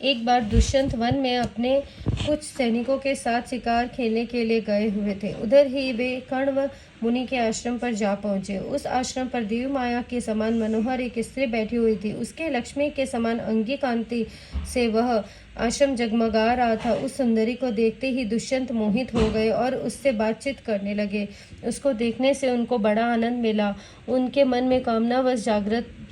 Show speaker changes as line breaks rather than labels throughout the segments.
एक बार दुष्यंत वन में अपने कुछ सैनिकों के साथ शिकार खेलने के लिए गए हुए थे। उधर ही वे कण्व मुनि के आश्रम पर जा पहुंचे। उस आश्रम पर देव माया के समान मनोहर एक स्त्री बैठी हुई थी। उसके लक्ष्मी के समान अंगी कांति से वह आश्रम जगमगा रहा था। उस सुंदरी को देखते ही दुष्यंत मोहित हो गए और उससे बातचीत करने लगे। उसको देखने से उनको बड़ा आनंद मिला। उनके मन में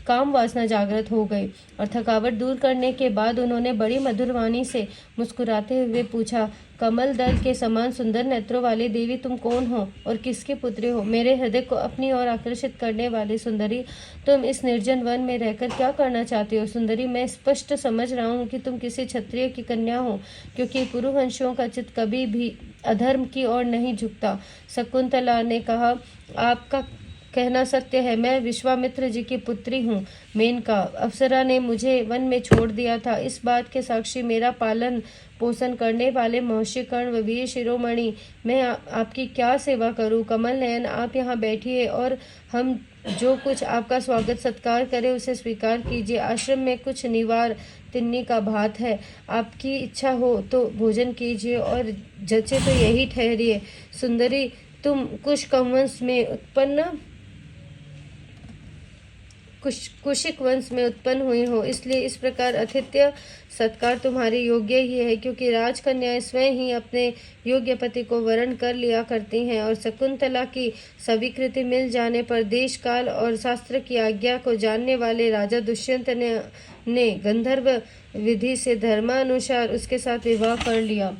काम वासना जागृत हो गई और थकावट दूर करने के बाद उन्होंने बड़ी मधुर वाणी से मुस्कुराते हुए पूछा, कमल दल के समान सुंदर नेत्रों वाली देवी तुम कौन हो और किसकी पुत्री हो? मेरे हृदय को अपनी ओर आकर्षित करने वाली सुंदरी, तुम इस निर्जन वन में रहकर क्या करना चाहती हो? सुंदरी, मैं स्पष्ट समझ रहा हूँ कि तुम किसी क्षत्रिय की कन्या हो, क्योंकि पुरुवंशियों का चित्त कभी भी अधर्म की ओर नहीं झुकता। शकुंतला ने कहा, आपका कहना सत्य है। मैं विश्वामित्र जी की पुत्री हूँ। मेनका, अप्सरा ने मुझे वन में छोड़ दिया था। इस बात के साक्षी मेरा पालन पोषण करने वाले महर्षि कर्ण, वीर शिरोमणि, मैं आपकी क्या सेवा करूँ? कमल नयन, आप यहाँ बैठिए और हम जो कुछ आपका स्वागत सत्कार करे उसे स्वीकार कीजिए। आश्रम में कुछ निवार तिन्नी का भात है, आपकी इच्छा हो तो भोजन कीजिए और जचे तो यही ठहरिए। सुंदरी, तुम कुशिक वंश में उत्पन्न हुई हो, इसलिए इस प्रकार आतिथ्य सत्कार तुम्हारी योग्य ही है, क्योंकि राजकन्याएं स्वयं ही अपने योग्य पति को वरण कर लिया करती हैं। और शकुंतला की स्वीकृति मिल जाने पर देश काल और शास्त्र की आज्ञा को जानने वाले राजा दुष्यंत ने गंधर्व विधि से धर्मानुसार उसके साथ विवाह कर लिया।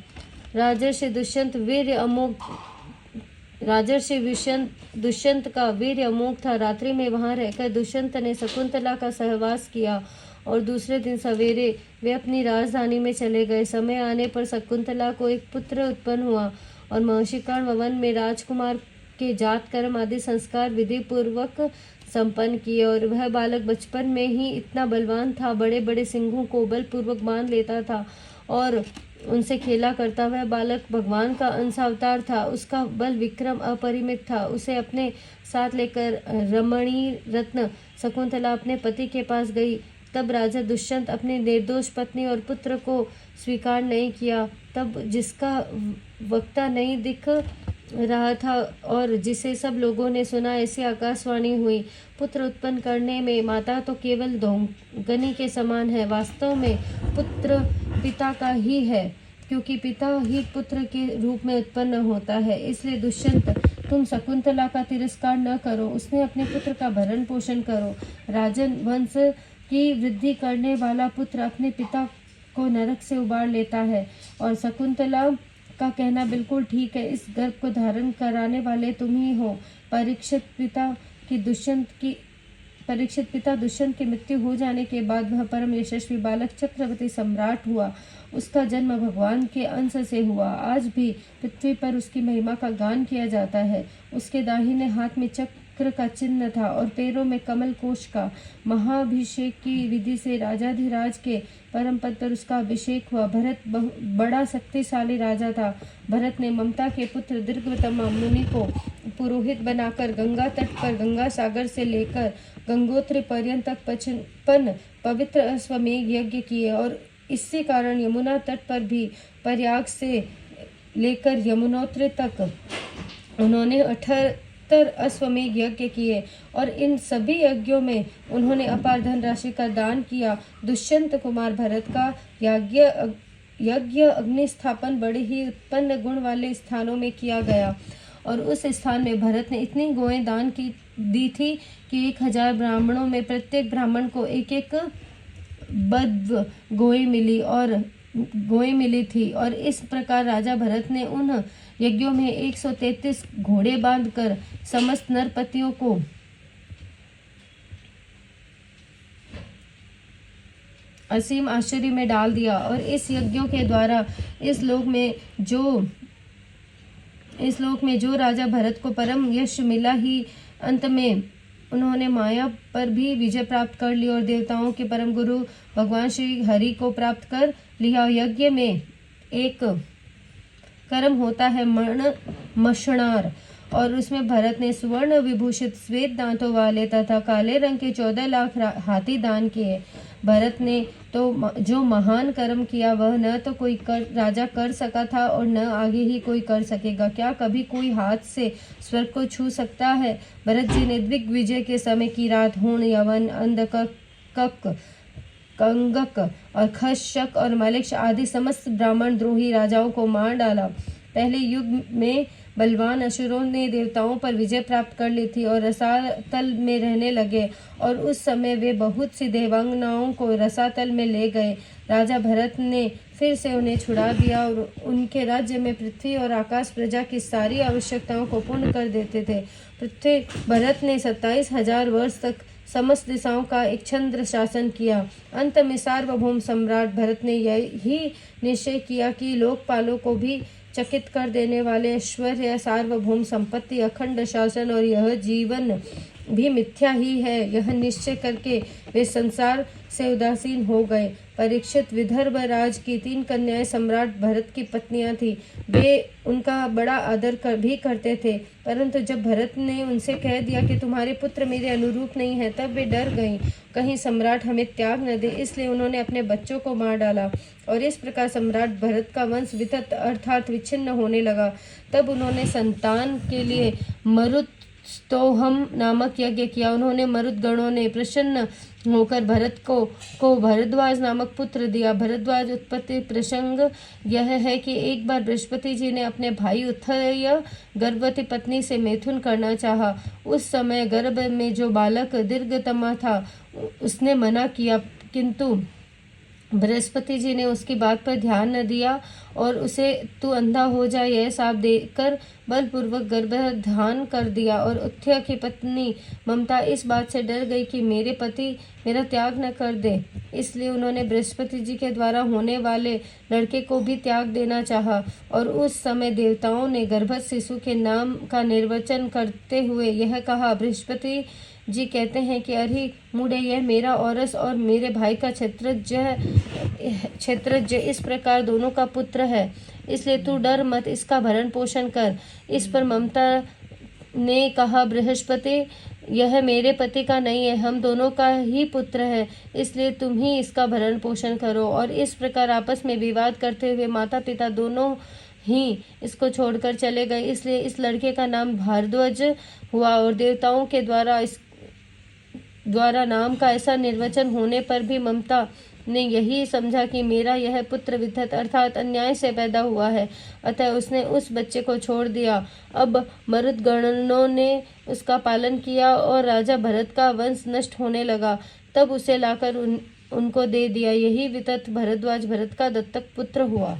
राजर्षि दुष्यंत का वीर्य अमोघ था। रात्रि में वहां रहकर दुष्यंत ने शकुंतला का सहवास किया और दूसरे दिन सवेरे वे अपनी राजधानी में चले गए। समय आने पर शकुंतला को एक पुत्र उत्पन्न हुआ और महर्षि कर्ण वन में राजकुमार के जात कर्म आदि संस्कार विधि पूर्वक संपन्न किए। और वह बालक बचपन में ही इतना बलवान था, बड़े बड़े सिंहों को बलपूर्वक बांध लेता था और उनसे खेला करता। वह बालक भगवान का अंश अवतार था। उसका बल विक्रम अपरिमित था। उसे अपने साथ लेकर रमणी रत्न शकुंतला अपने पति के पास गई। तब राजा दुष्यंत अपनी निर्दोष पत्नी और पुत्र को स्वीकार नहीं किया। तब जिसका वक्ता नहीं दिख रहा था और जिसे सब लोगों ने सुना, ऐसी आकाशवाणी हुई, पुत्र उत्पन्न करने में माता तो केवल दोंगनी के समान है। वास्तव में पुत्र पिता का ही है, क्योंकि पिता ही पुत्र के रूप में उत्पन्न होता है। इसलिए दुष्यंत, तुम शकुंतला का तिरस्कार न करो, उसने अपने पुत्र का भरण पोषण करो। राजन वंश की वृद्धि करने वाला पुत्र अपने पिता को नरक से उबार लेता है। और शकुंतला का कहना बिल्कुल ठीक है। इस गर्भ को धारण कराने वाले तुम ही हो। परीक्षित पिता दुष्यंत की मृत्यु हो जाने के बाद वह परम यशस्वी बालक चक्रवर्ती सम्राट हुआ। उसका जन्म भगवान के अंश से हुआ। आज भी पृथ्वी पर उसकी महिमा का गान किया जाता है। उसके दाहिने हाथ में चक्र का चिन्ह था और पैरों में कमल कोश का। महाभिषेक की विधि से राजाधिराज के परम पद पर उसका अभिषेक हुआ। भरत बड़ा शक्तिशाली राजा था। भरत ने ममता के पुत्र दीर्घतमा मुनि को पुरोहित बनाकर गंगा तट पर गंगा सागर से लेकर गंगोत्री पर्यंत तक 55 पवित्र अश्वमेध यज्ञ किए और इसी कारण यमुना तट पर भी प्रयाग से लेकर यमुनोत्री तक उन्होंने 78 अश्वमेध यज्ञ किए और इन सभी यज्ञों में उन्होंने अपार धनराशि का दान किया। दुष्यंत कुमार भरत का यज्ञ अग्नि स्थापन बड़े ही उत्पन्न गुण वाले स्थानों में किया गया और उस स्थान में भरत ने इतनी गोएं दान की दी थी कि 1000 ब्राह्मणों में प्रत्येक ब्राह्मण को एक एक बद्व गोएं मिली थी। और इस प्रकार राजा भरत ने उन यज्ञों में 133 घोड़े बांधकर समस्त नरपतियों को असीम आश्चर्य में डाल दिया। और इस यज्ञों के द्वारा इस लोक में जो राजा भरत को परम यश मिला ही अंत में उन्होंने माया पर भी विजय प्राप्त कर ली और देवताओं के परम गुरु भगवान श्री हरि को प्राप्त कर लिया। यज्ञ में एक कर्म होता है मणमशणार और उसमें भरत ने सुवर्ण विभूषित श्वेत दांतों वाले तथा काले रंग के 14 लाख हाथी दान किए। भरत ने तो जो महान कर्म किया वह न तो कोई राजा कर सका था और न आगे ही कोई कर सकेगा। क्या कभी कोई हाथ से स्वर्ग को छू सकता है? भरत जी ने दिग्विजय के समय की रात हूण, यवन, अंधक, कंगक और खशक और मलिक्ष आदि समस्त ब्राह्मण द्रोही राजाओं को मार डाला। पहले युग में बलवान असुरों ने देवताओं पर विजय प्राप्त कर ली थी और रसातल में रहने लगे, और उस समय वे बहुत सी देवांगनाओं को रसातल में ले गए। राजा भरत ने फिर से उन्हें छुड़ा दिया और उनके राज्य में पृथ्वी और आकाश प्रजा की सारी आवश्यकताओं को पूर्ण कर देते थे। पृथ्वी भरत ने 27,000 वर्ष तक समस्त दिशाओं का एक छंद्र शासन किया। अंत में सार्वभौम सम्राट भरत ने यही निश्चय किया कि लोकपालों को भी चकित कर देने वाले ऐश्वर्य, सार्वभौम संपत्ति, अखंड शासन और यह जीवन भी मिथ्या ही है। यह निश्चय करके वे संसार से उदासीन हो गए। परीक्षित विदर्भ राज की 3 कन्याएं सम्राट भरत की पत्नियां थी। वे उनका बड़ा आदर भी करते थे, परंतु जब भरत ने उनसे कह दिया कि तुम्हारे पुत्र मेरे अनुरूप नहीं है, तब वे डर गईं। कहीं सम्राट हमें त्याग न दे, इसलिए उन्होंने अपने बच्चों को मार डाला और इस प्रकार सम्राट भरत का वंश वितत अर्थात विच्छिन्न होने लगा। तब उन्होंने संतान के लिए मरुत्स्तोहम नामक यज्ञ किया। उन्होंने मरुदगणों ने प्रसन्न होकर भरत को भरद्वाज नामक पुत्र दिया। भरद्वाज उत्पत्ति प्रसंग यह है कि एक बार बृहस्पति जी ने अपने भाई उत्थय गर्भवती पत्नी से मैथुन करना चाहा। उस समय गर्भ में जो बालक दीर्घतमा था उसने मना किया, किंतु बृहस्पति जी ने उसकी बात पर ध्यान न दिया और उसे तू अंधा हो जाए यह शाप देकर बलपूर्वक गर्भधान कर दिया। और उत्थय की पत्नी ममता इस बात से डर गई कि मेरे पति मेरा त्याग न कर दे, इसलिए उन्होंने बृहस्पति जी के द्वारा होने वाले लड़के को भी त्याग देना चाहा। और उस समय देवताओं ने गर्भस्थ शिशु के नाम का निर्वचन करते हुए यह कहा, बृहस्पति जी कहते हैं कि अरे मूढ़े, यह मेरा औरस और मेरे भाई का क्षेत्रज इस प्रकार दोनों का पुत्र है, इसलिए तू डर मत, इसका भरण पोषण कर। इस पर ममता ने कहा, बृहस्पति यह मेरे पति का नहीं है, हम दोनों का ही पुत्र है, इसलिए तुम ही इसका भरण पोषण करो। और इस प्रकार आपस में विवाद करते हुए माता पिता दोनों ही इसको छोड़कर चले गए। इसलिए इस लड़के का नाम भारद्वाज हुआ। और देवताओं के द्वारा नाम का ऐसा निर्वचन होने पर भी ममता ने यही समझा कि मेरा यह पुत्र विधत अर्थात अन्याय से पैदा हुआ है, अतः उसने उस बच्चे को छोड़ दिया। अब मरुदगणों ने उसका पालन किया और राजा भरत का वंश नष्ट होने लगा। तब उसे लाकर उनको दे दिया। यही वितत भरद्वाज भरत का दत्तक पुत्र हुआ।